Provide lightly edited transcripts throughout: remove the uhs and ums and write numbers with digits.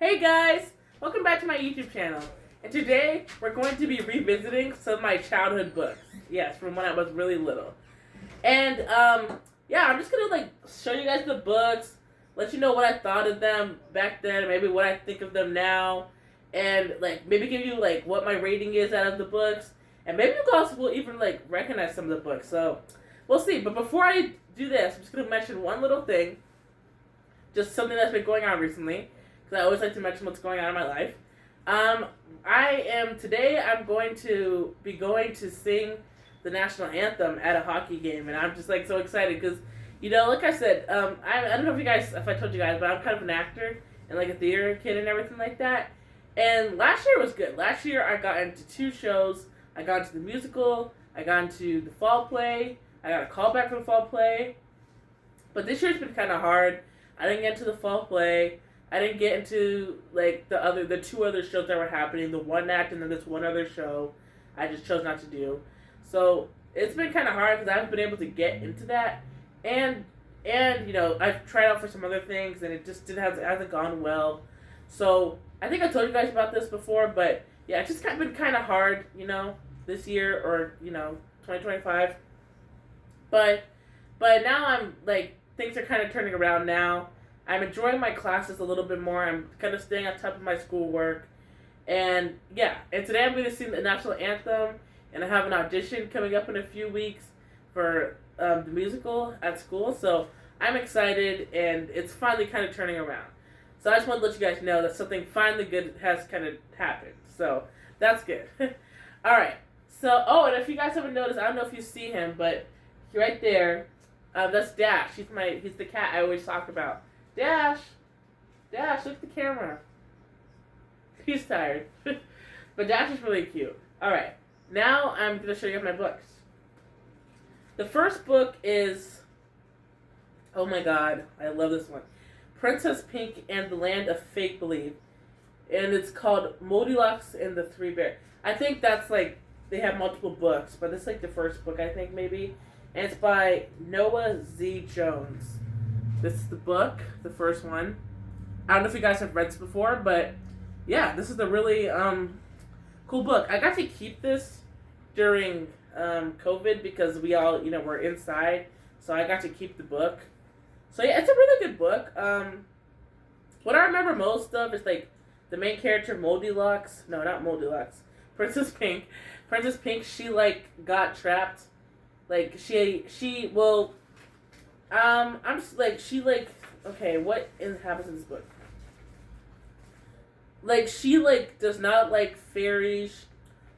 Hey guys, welcome back to my YouTube channel. And today we're going to be revisiting some of my childhood books. Yes, from when I was really little. And yeah, I'm just gonna show you guys the books, let you know what I thought of them back then, maybe what I think of them now, and maybe give you what my rating is out of the books, and maybe you guys will even recognize some of the books. So we'll see. But before I do this, I'm just gonna mention one little thing, just something that's been going on recently. I always like to mention what's going on in my life. Today I'm going to be going to sing the national anthem at a hockey game, and I'm just so excited because, like I said, I don't know if I told you guys, but I'm kind of an actor and a theater kid and everything like that. And last year was good. Last year I got into 2 shows. I got into the musical. I got into the fall play. I got a callback for the fall play. But this year's been kind of hard. I didn't get into the fall play. I didn't get into the 2 other shows that were happening, the one act and then this one other show. I just chose not to do. So it's been kind of hard because I haven't been able to get into that, and I've tried out for some other things and it just hasn't gone well. So I think I told you guys about this before, but yeah, it's just been kind of hard, this year or 2025. But now I'm things are kind of turning around now. I'm enjoying my classes a little bit more. I'm kind of staying on top of my schoolwork. And yeah, and today I'm going to sing the national anthem, and I have an audition coming up in a few weeks for the musical at school. So I'm excited, and it's finally kind of turning around. So I just want to let you guys know that something finally good has kind of happened. So that's good. All right. So, and if you guys haven't noticed, I don't know if you see him, but right there, that's Dash. He's the cat I always talk about. Dash, look at the camera. He's tired. But Dash is really cute. Alright, now I'm going to show you my books. The first book is, oh my god, I love this one. Princess Pink and the Land of Fake Believe. And it's called Moldilux and the 3 Bears. I think that's they have multiple books, but this is the first book, I think, maybe. And it's by Noah Z. Jones. This is the book, the first one. I don't know if you guys have read this before, but yeah, this is a really cool book. I got to keep this during COVID because we all, were inside, so I got to keep the book. So yeah, it's a really good book. What I remember most of is the main character, Moldilux. No, not Moldilux. Princess Pink. Princess Pink, she got trapped. I'm just okay, what happens in this book? She does not like fairies.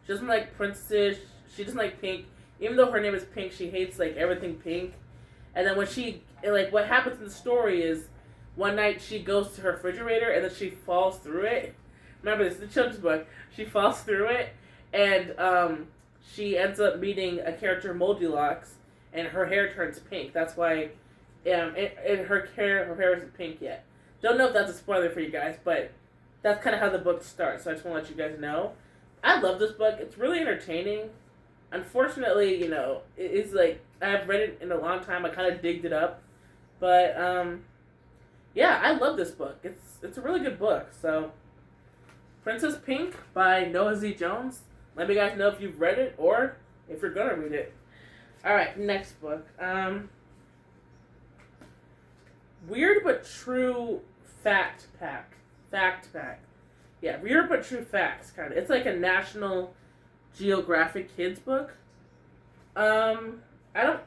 She doesn't like princesses. She doesn't like pink. Even though her name is Pink, she hates everything pink. And then when what happens in the story is one night she goes to her refrigerator and then she falls through it. Remember, this is the children's book. She falls through it, and she ends up meeting a character, Moldilux, and her hair turns pink. That's why, and her hair isn't pink yet. Don't know if that's a spoiler for you guys, but that's kind of how the book starts. So I just want to let you guys know. I love this book. It's really entertaining. Unfortunately, it's I haven't read it in a long time. I kind of digged it up, but yeah, I love this book. It's a really good book. So, Princess Pink by Noah Z. Jones. Let me guys know if you've read it or if you're gonna read it. Alright, next book. Weird but True Fact Pack. Yeah, Weird but True Facts, kind of. It's a National Geographic kids book. I don't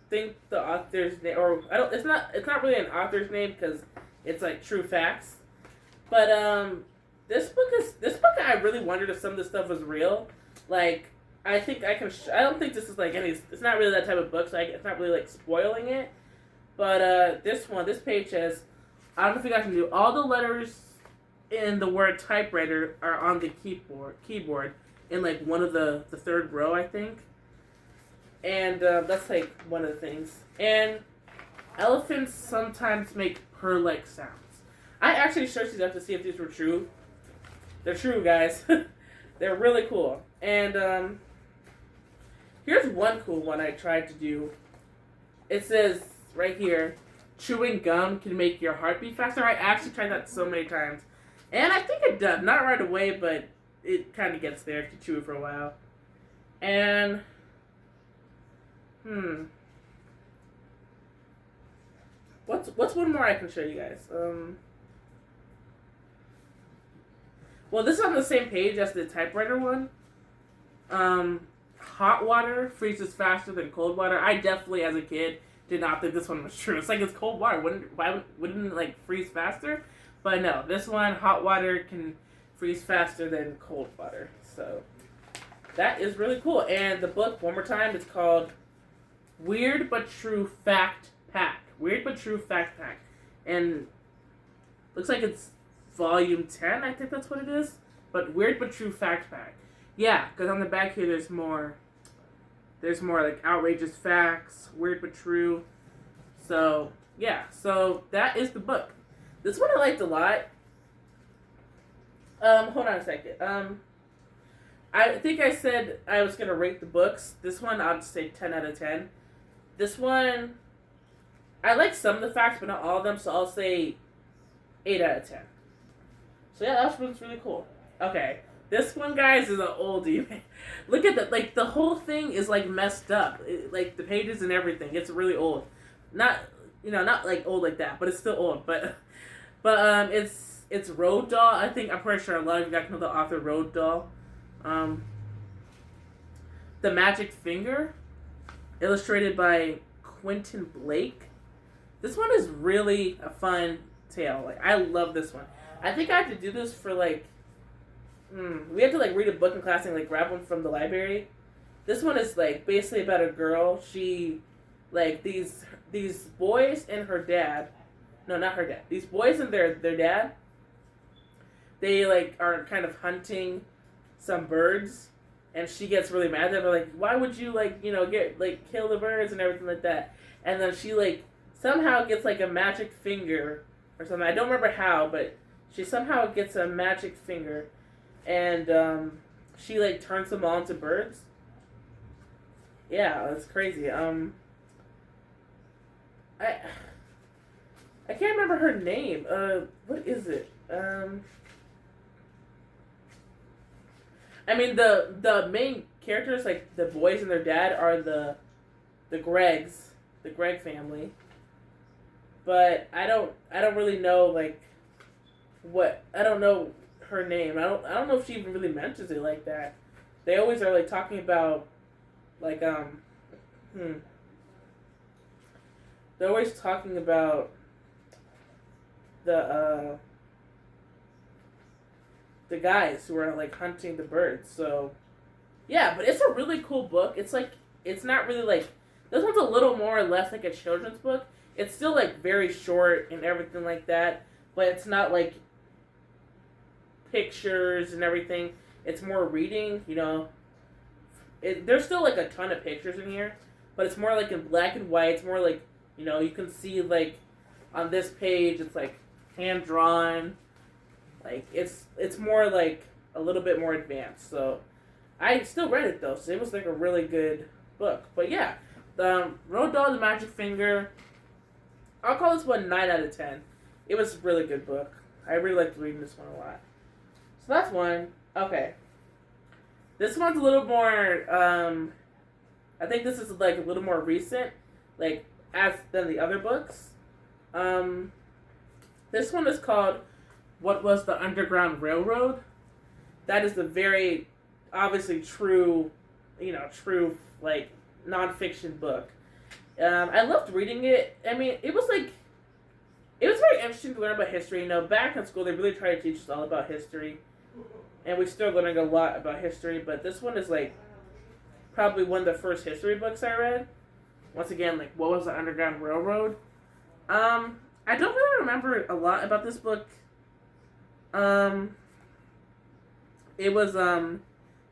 think the author's name, it's not really an author's name because it's True Facts. But this book I really wondered if some of this stuff was real. I think I don't think this is it's not really that type of book, so it's not really spoiling it. But this page says, I don't know if you guys can do, all the letters in the word typewriter are on the keyboard in one of the third row, I think. And that's one of the things. And elephants sometimes make purr-like sounds. I actually searched these up to see if these were true. They're true, guys. They're really cool. And here's one cool one I tried to do. It says right here, chewing gum can make your heart beat faster. I actually tried that so many times. And I think it does. Not right away, but it kind of gets there if you chew it for a while. And, what's one more I can show you guys? Well, this is on the same page as the typewriter one. Hot water freezes faster than cold water. I definitely, as a kid, did not think this one was true. It's like it's cold water. Wouldn't it like freeze faster? But no, this one, hot water can freeze faster than cold water. So that is really cool. And the book, one more time, it's called Weird But True Fact Pack. Weird But True Fact Pack. And looks like it's volume 10, I think that's what it is. But Weird But True Fact Pack. Yeah, because on the back here there's more like outrageous facts, weird but true. So, yeah. So, that is the book. This one I liked a lot. Hold on a second. I think I said I was going to rate the books. This one, I'll just say 10 out of 10. This one, I like some of the facts, but not all of them, so I'll say 8 out of 10. So, yeah, that was really cool. Okay. This one, guys, is an oldie. Look at that. Like, the whole thing is, like, messed up. Like, the pages and everything. It's really old. Not like, old like that, but it's still old. But it's Roald Dahl. I'm pretty sure a lot of you guys know the author Roald Dahl. The Magic Finger, illustrated by Quentin Blake. This one is really a fun tale. Like, I love this one. I think I have to do this for, like, we have to, like, read a book in class and, like, grab one from the library. This one is, like, basically about a girl. She, like, these boys and her dad. No, not her dad. These boys and their dad. They, like, are kind of hunting some birds. And she gets really mad at them. They're like, why would you, like, get, like, kill the birds and everything like that? And then she, like, somehow gets, like, a magic finger or something. I don't remember how, but she somehow gets a magic finger. And she, like, turns them all into birds. Yeah, that's crazy. I can't remember her name. What is it? I mean, the main characters, like, the boys and their dad are the Gregs, the Greg family. But I don't really know, like, I don't know her name. I don't know if she even really mentions it like that. They always are, like, talking about, like, they're always talking about the guys who are, like, hunting the birds. So yeah, but it's a really cool book. It's like, it's not really like, this one's a little more or less like a children's book. It's still, like, very short and everything like that, but it's not like pictures and everything. It's more reading, there's still, like, a ton of pictures in here, but it's more like in black and white. It's more like, you can see, like, on this page, it's like hand drawn. Like, it's more like a little bit more advanced. So I still read it though, so it was like a really good book. But yeah, Roald Dahl, The Magic Finger, I'll call this one 9 out of 10. It was a really good book. I really liked reading this one a lot. So that's one. Okay. This one's a little more, I think this is, like, a little more recent, like, than the other books. This one is called What Was the Underground Railroad? That is a very, obviously, true, like, nonfiction book. I loved reading it. I mean, it was very interesting to learn about history. Back in school, they really tried to teach us all about history. And we're still learning a lot about history, but this one is, like, probably one of the first history books I read. Once again, like, What Was the Underground Railroad? I don't really remember a lot about this book.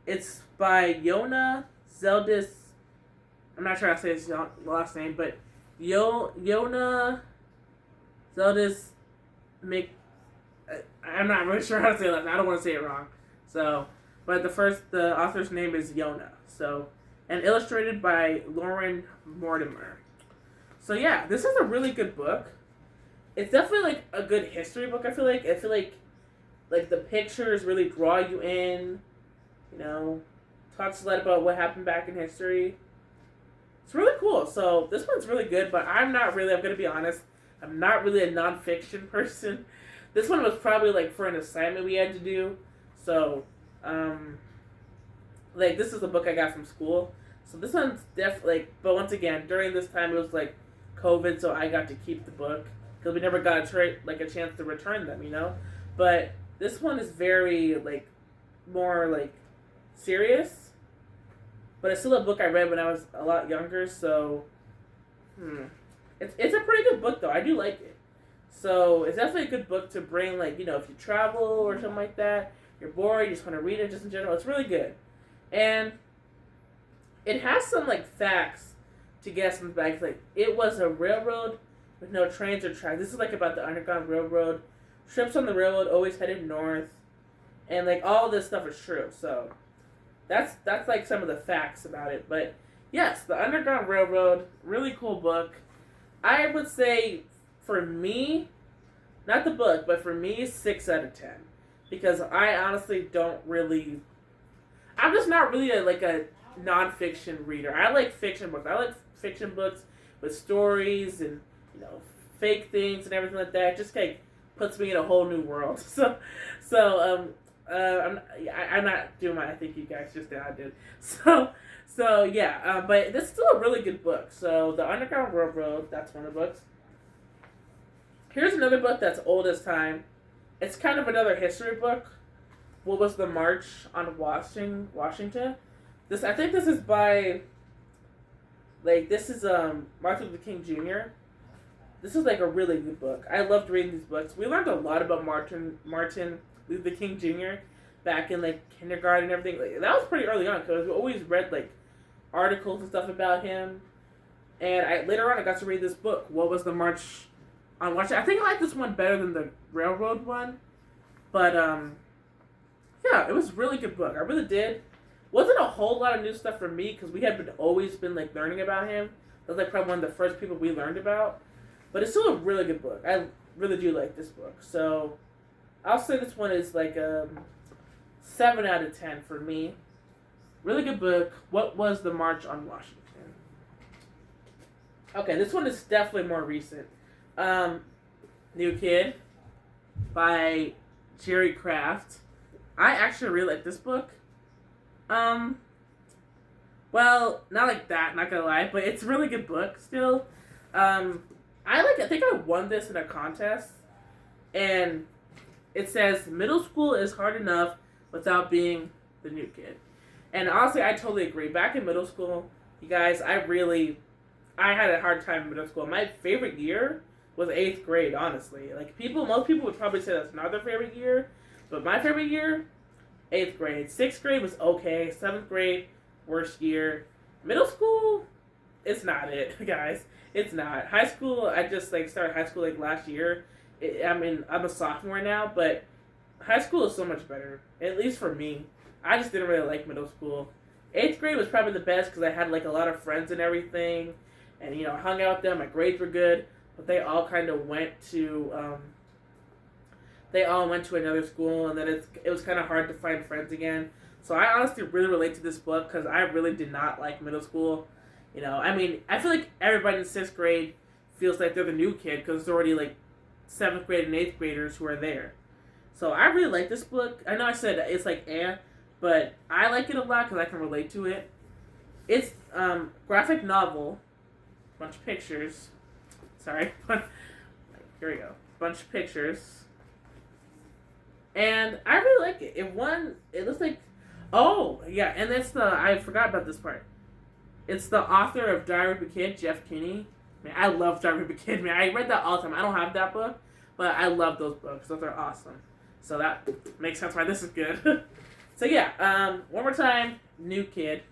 It's by Yona Zeldis. I'm not sure how to say his last name, but Yona Zeldis I'm not really sure how to say that. I don't want to say it wrong. So, but the author's name is Yona. So, and illustrated by Lauren Mortimer. So yeah, this is a really good book. It's definitely, like, a good history book. I feel like like the pictures really draw you in. You know, talks a lot about what happened back in history. It's really cool. So this one's really good, but I'm gonna be honest, I'm not really a nonfiction person. This one was probably like for an assignment we had to do. So, like this is a book I got from school. So this one's definitely like, but once again, during this time it was like COVID, so I got to keep the book because we never got a chance to return them, you know. But this one is very like more like serious, but it's still a book I read when I was a lot younger. So, it's a pretty good book though. I do like it. So it's definitely a good book to bring, like, you know, if you travel or something like that, you're bored, you just want to read it just in general. It's really good, and it has some like facts to get some back. Like it was a railroad with no trains or tracks. This is like about the Underground Railroad. Trips on the railroad always headed north, and like all this stuff is true. So that's like some of the facts about it. But yes, the Underground Railroad, really cool book. I would say for me, not the book, but for me, 6 out of 10, because I honestly don't really. I'm just not really a nonfiction reader. I like fiction books. I like fiction books with stories and, you know, fake things and everything like that. It just like puts me in a whole new world. I'm not doing my. I think you guys just did. I did. So yeah. But this is still a really good book. So the Underground Railroad. That's one of the books. Here's another book that's old as time. It's kind of another history book. What was the March on Washington? I think this is by, like, this is Martin Luther King Jr. This is like a really good book. I loved reading these books. We learned a lot about Martin Luther King Jr. back in like kindergarten and everything. Like, that was pretty early on because we always read like articles and stuff about him. And later on I got to read this book. What was the March on Washington? I think I like this one better than the railroad one, but yeah, it was a really good book. I really did. Wasn't a whole lot of new stuff for me because we had always been like learning about him. That was like probably one of the first people we learned about. But it's still a really good book. I really do like this book. So I'll say this one is like 7 out of 10 for me. Really good book. What was the March on Washington? Okay, this one is definitely more recent. New Kid by Jerry Craft. I actually really like this book. Well, not like that, not gonna lie, but it's a really good book still. I think I won this in a contest, and it says middle school is hard enough without being the new kid. And honestly, I totally agree. Back in middle school, you guys, I had a hard time in middle school. My favorite year was 8th grade, honestly. Like most people would probably say that's not their favorite year, but my favorite year, 8th grade. 6th grade was okay. 7th grade, worst year. Middle school, it's not it, guys. It's not. High school, I just like started high school like last year. I'm a sophomore now, but high school is so much better. At least for me. I just didn't really like middle school. 8th grade was probably the best because I had like a lot of friends and everything, and you know, I hung out with them. My grades were good, but they all kind of went to another school, and then it was kind of hard to find friends again. So I honestly really relate to this book because I really did not like middle school. You know, I mean, I feel like everybody in 6th grade feels like they're the new kid because there's already like 7th grade and 8th graders who are there. So I really like this book. I know I said it's like but I like it a lot because I can relate to it. It's graphic novel, bunch of pictures. Sorry, here we go, bunch of pictures. And I really like it. It looks like, oh yeah, and I forgot about this part. It's the author of Diary of a Kid, Jeff Kinney. Man, I love Diary of a Kid, man. I read that all the time. I don't have that book, but I love those books. Those are awesome. So that makes sense why this is good. So yeah, one more time, New Kid.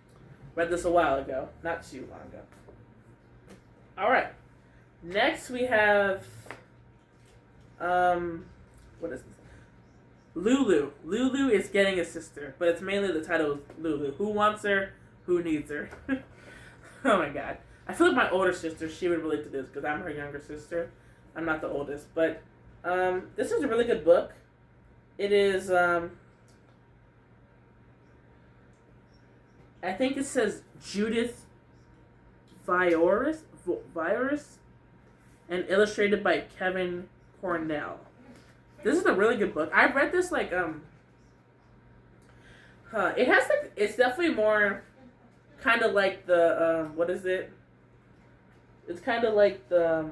Read this a while ago, not too long ago. All right. Next we have, what is this? Lulu. Lulu is getting a sister, but it's mainly the title is Lulu. Who wants her? Who needs her? Oh my god. I feel like my older sister, she would relate to this because I'm her younger sister. I'm not the oldest, but this is a really good book. It is. I think it says Judith Virus, and illustrated by Kevin Cornell. This is a really good book. I've read this like it has like it's definitely more kind of like the what is it? It's kind of like the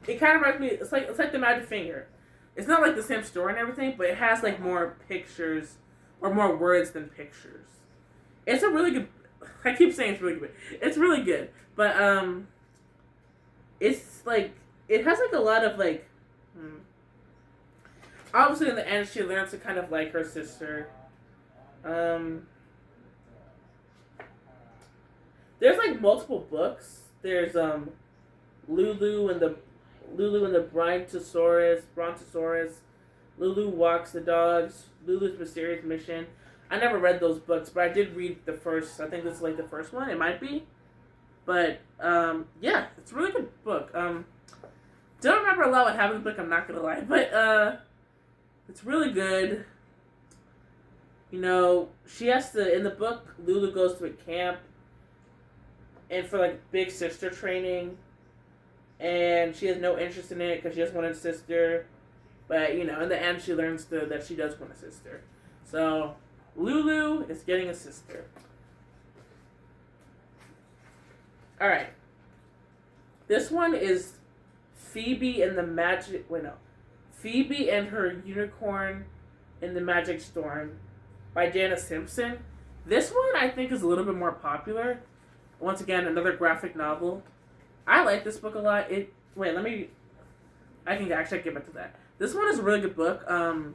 it kind of reminds me. It's like the Magic Finger. It's not like the same story and everything, but it has like more pictures or more words than pictures. It's a really good. I keep saying it's really good. It's really good, but it's like it has like a lot of like. Obviously, in the end, she learns to kind of like her sister. There's like multiple books. There's Lulu and the Brontosaurus. Lulu walks the dogs. Lulu's mysterious mission. I never read those books, but I did read the first. I think this is like the first one. It might be, but yeah, it's a really good book. Don't remember a lot what happened in the book. I'm not gonna lie, but it's really good. You know, she has to in the book. Lulu goes to a camp, and for like big sister training, and she has no interest in it because she just wanted a sister. But you know, in the end, she learns that she does want a sister. So Lulu is getting a sister. All right. This one is Phoebe and the Magic. Wait, no. Phoebe and Her Unicorn in the Magic Storm by Jana Simpson. This one I think is a little bit more popular. Once again, another graphic novel. I like this book a lot. I can actually get back to that. This one is a really good book. I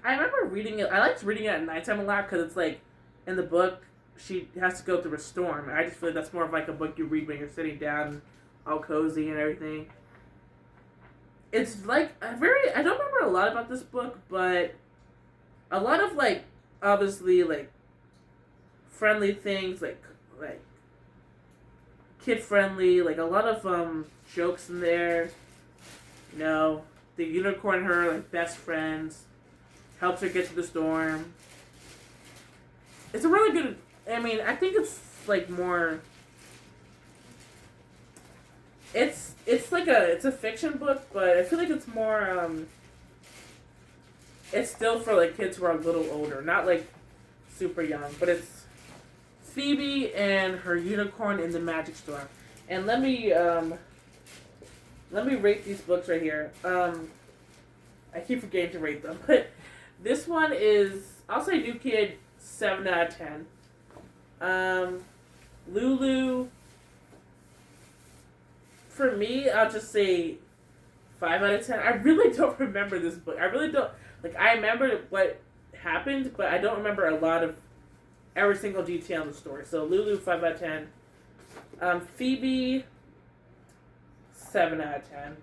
remember reading it. I liked reading it at nighttime a lot because it's like in the book she has to go through a storm. I just feel like that's more of like a book you read when you're sitting down, all cozy and everything. It's like I don't remember a lot about this book, but a lot of like obviously like friendly things like kid friendly, like a lot of jokes in there. You know, the unicorn and her like best friends, helps her get to the storm. It's a really good. I mean, I think it's like more. It's a fiction book, but I feel like it's more it's still for like kids who are a little older, not like super young, but it's Phoebe and Her Unicorn in the Magic Storm. And let me rate these books right here. I keep forgetting to rate them, but this one is I'll say New Kid 7 out of 10. Lulu. For me, I'll just say 5 out of 10. I really don't remember this book. I really don't. Like, I remember what happened, but I don't remember a lot of every single detail in the story. So, Lulu, 5 out of 10. Phoebe, 7 out of 10.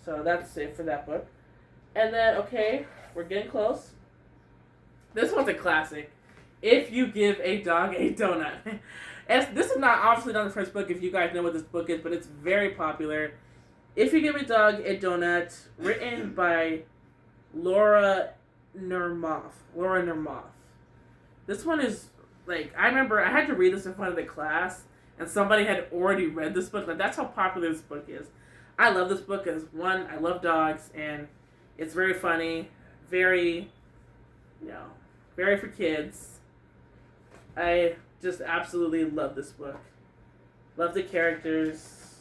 So, that's it for that book. And then, okay, we're getting close. This one's a classic. If You Give a Dog a Donut. This is obviously not the first book if you guys know what this book is, but it's very popular. If You Give a Dog a Donut, written by Laura Nermoff. This one is, like, I remember I had to read this in front of the class, and somebody had already read this book. Like, that's how popular this book is. I love this book because, one, I love dogs, and it's very funny, very, very for kids. I just absolutely love this book. Love the characters.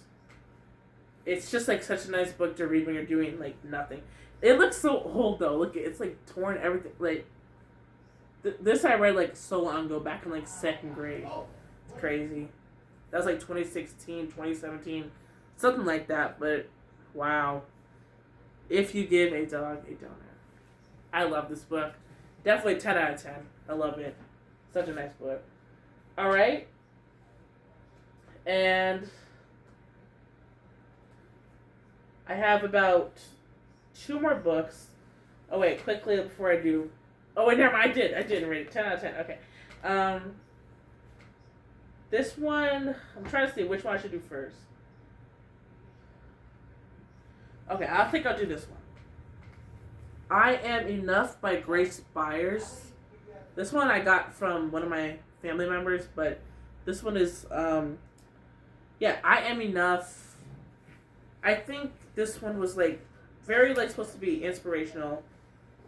It's just like such a nice book to read when you're doing like nothing. It looks so old though. Look, it's like torn everything. Like this I read like so long ago, back in like second grade. It's crazy. That was like 2016, 2017, something like that. But wow, If You Give a Dog a Donut. I love this book. Definitely 10 out of 10. I love it. Such a nice book. All right. And I have about 2 more books. Oh, wait. Quickly before I do. Oh, wait. Never mind. I did rate it. 10 out of 10. Okay. This one. I'm trying to see which one I should do first. Okay, I think I'll do this one. I Am Enough by Grace Byers. This one I got from one of my family members, but this one is, yeah, I Am Enough. I think this one was like very like supposed to be inspirational.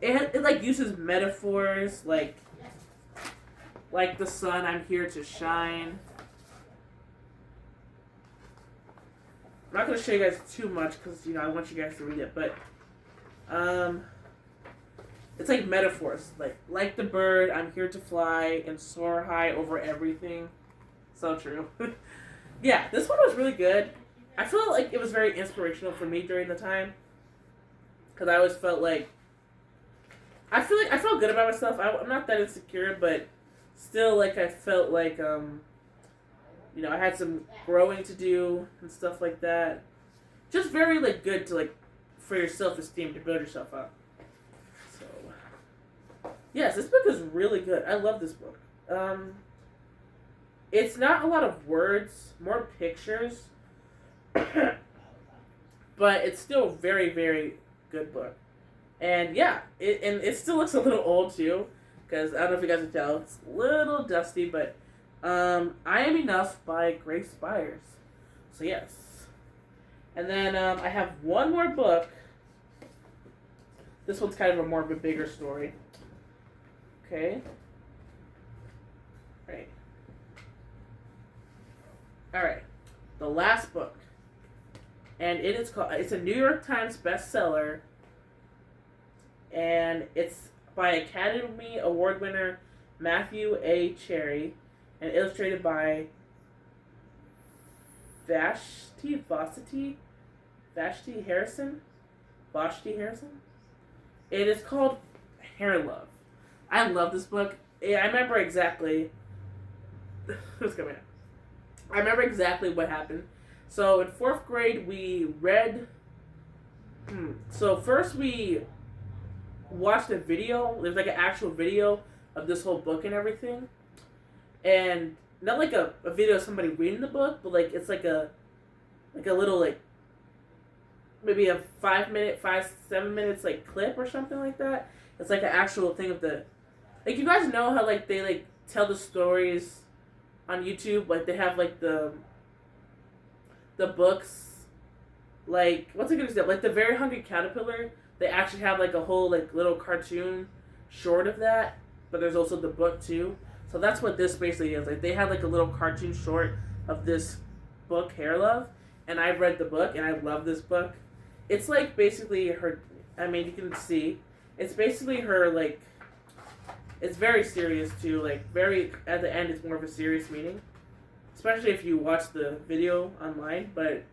It like uses metaphors like the sun, I'm here to shine. I'm not gonna show you guys too much because I want you guys to read it, but it's like metaphors, like the bird, I'm here to fly and soar high over everything. So true. Yeah, this one was really good. I feel like it was very inspirational for me during the time because I always felt like I felt good about myself. I'm not that insecure, but still, like I felt like I had some growing to do and stuff like that. Just very like good to like for your self esteem to build yourself up. So yes, this book is really good. I love this book. It's not a lot of words, more pictures, but it's still a very very good book. And yeah, it still looks a little old too, because I don't know if you guys can tell, it's a little dusty, but I Am Enough by Grace Byers. So yes. And then I have one more book. This one's kind of a more of a bigger story. Okay. Right. Alright. The last book. And it's a New York Times bestseller. And it's by Academy Award winner Matthew A. Cherry and illustrated by Vashti Harrison. It is called Hair Love. I love this book. Yeah, I remember exactly. Who's coming up? I remember exactly what happened. So in 4th grade, we read. So first we watched a video. There's like an actual video of this whole book and everything, and not like a video of somebody reading the book, but like it's like a little like maybe a 7 minutes like clip or something like that. It's like an actual thing of the like you guys know how like they like tell the stories on YouTube, like they have like the books, like what's a good example, like the Very Hungry Caterpillar. They actually have like a whole like little cartoon short of that, but there's also the book too. So that's what this basically is. Like they had like a little cartoon short of this book, Hair Love, and I read the book and I love this book. It's like basically her. I mean, you can see. It's basically her like. It's very serious too. Like very at the end, it's more of a serious meaning, especially if you watch the video online. But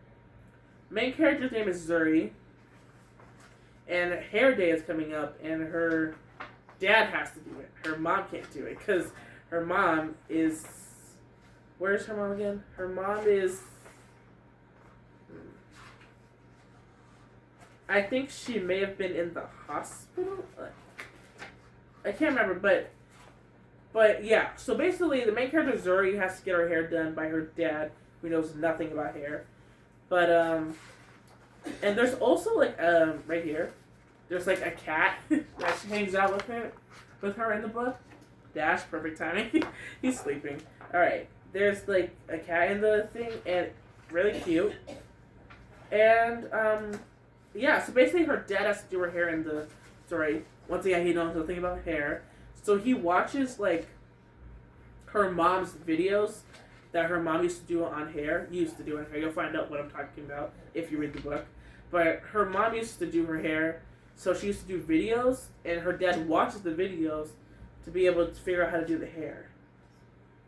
main character's name is Zuri. And Hair Day is coming up, and her dad has to do it. Her mom can't do it because her mom is. Where's her mom again? Her mom is. I think she may have been in the hospital. I can't remember, but yeah. So basically, the main character Zuri has to get her hair done by her dad, who knows nothing about hair. But and there's also like right here, there's like a cat that she hangs out with her in the book. Dash, perfect timing. He's sleeping. All right, there's like a cat in the thing, and really cute. And yeah, so basically her dad has to do her hair in the story. Once again, he knows nothing about hair, so he watches like her mom's videos that her mom used to do on hair. Used to do on hair. You'll find out what I'm talking about if you read the book. But her mom used to do her hair, so she used to do videos, and her dad watches the videos to be able to figure out how to do the hair.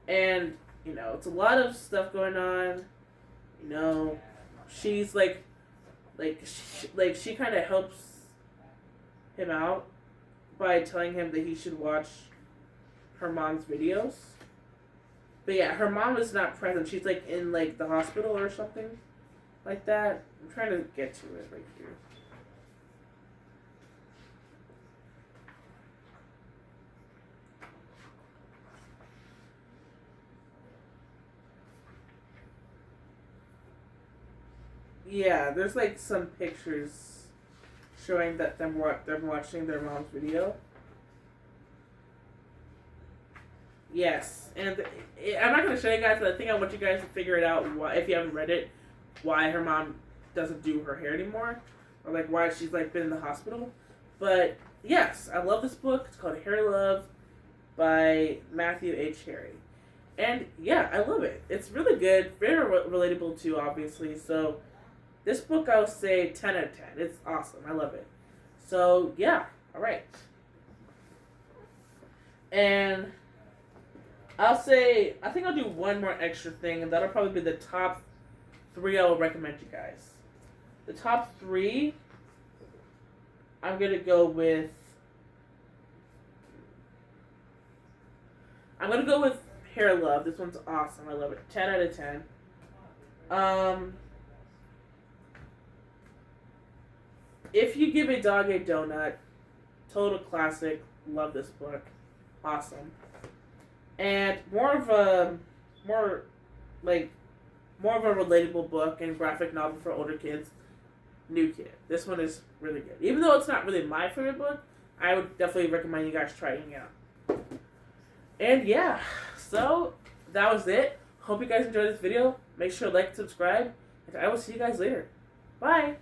And it's a lot of stuff going on. She's she kind of helps him out by telling him that he should watch her mom's videos. But yeah, her mom is not present. She's like in like the hospital or something like that. I'm trying to get to it right here. Yeah, there's like some pictures showing that they're watching their mom's video. Yes, and I'm not gonna show you guys, but I think I want you guys to figure it out. Why, if you haven't read it, why her mom doesn't do her hair anymore, or like why she's like been in the hospital. But yes, I love this book. It's called Hair Love by Matthew H. Harry, and yeah, I love it. It's really good, very relatable too, obviously. So this book, I would say 10 out of 10. It's awesome. I love it. So yeah, all right, and I'll say, I think I'll do one more extra thing, and that'll probably be the top three I will recommend you guys. The top three, I'm going to go with, Hair Love. This one's awesome. I love it. 10 out of 10. If You Give a Dog a Donut, total classic. Love this book. Awesome. And more of a relatable book and graphic novel for older kids, New Kid. This one is really good. Even though it's not really my favorite book, I would definitely recommend you guys trying it out. And yeah, so that was it. Hope you guys enjoyed this video. Make sure to like and subscribe, and I will see you guys later. Bye!